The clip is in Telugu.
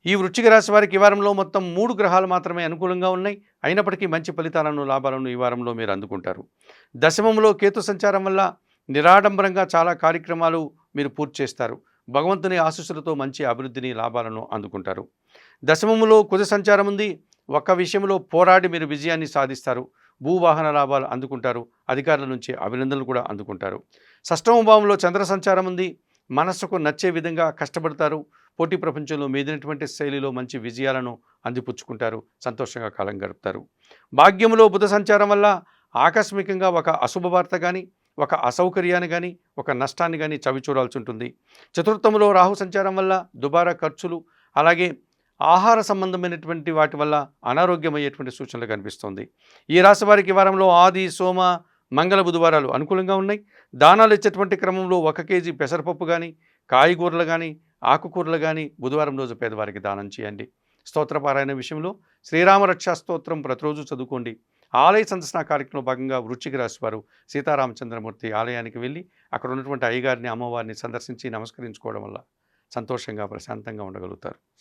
ఈ వృశ్చిక రాశి వారికి ఈ వారంలో మొత్తం 3 గ్రహాలు మాత్రమే అనుకూలంగా ఉన్నాయి. అయినప్పటికీ మంచి ఫలితాలను, లాభాలను ఈ వారంలో మీరు అందుకుంటారు. దశమంలో కేతు సంచారం వల్ల నిరాడంబరంగా చాలా కార్యక్రమాలు మీరు పూర్తి చేస్తారు. భగవంతుని ఆశీస్సులతో మంచి అభివృద్ధిని, లాభాలను అందుకుంటారు. దశమములో కుజ సంచారం ఉంది. ఒక్క విషయంలో పోరాడి మీరు విజయాన్ని సాధిస్తారు. భూవాహన లాభాలు అందుకుంటారు. అధికారుల నుంచి అభినందనలు కూడా అందుకుంటారు. షష్టమ భావంలో చంద్ర సంచారం ఉంది. మనస్సుకు నచ్చే విధంగా కష్టపడతారు. పోటీ ప్రపంచంలో మీదినటువంటి శైలిలో మంచి విజయాలను అందిపుచ్చుకుంటారు. సంతోషంగా కాలం గడుపుతారు. భాగ్యములో బుధ సంచారం వల్ల ఆకస్మికంగా ఒక అశుభవార్త కానీ, ఒక అసౌకర్యాన్ని కానీ, ఒక నష్టాన్ని కానీ చవిచూడాల్సి ఉంటుంది. చతుర్థములో రాహు సంచారం వల్ల దుబారా ఖర్చులు, అలాగే ఆహార సంబంధమైనటువంటి వాటి వల్ల అనారోగ్యమయ్యేటువంటి సూచనలు కనిపిస్తుంది. ఈ రాశి వారికి వారంలో ఆది, సోమ, మంగళ, బుధవారాలు అనుకూలంగా ఉన్నాయి. దానాలు ఇచ్చేటువంటి క్రమంలో 1 కేజీ పెసరపప్పు కానీ, కాయగూరలు కానీ, ఆకుకూరలు కానీ బుధవారం రోజు పేదవారికి దానం చేయండి. స్తోత్రపారాయణ విషయంలో శ్రీరామ రక్షా స్తోత్రం ప్రతిరోజు చదువుకోండి. ఆలయ సందర్శన కార్యక్రమంలో భాగంగా వృశ్చిక రాశి వారు సీతారామచంద్రమూర్తి ఆలయానికి వెళ్ళి అక్కడ ఉన్నటువంటి అయ్యగారిని, అమ్మవారిని సందర్శించి నమస్కరించుకోవడం వల్ల సంతోషంగా, ప్రశాంతంగా ఉండగలుగుతారు.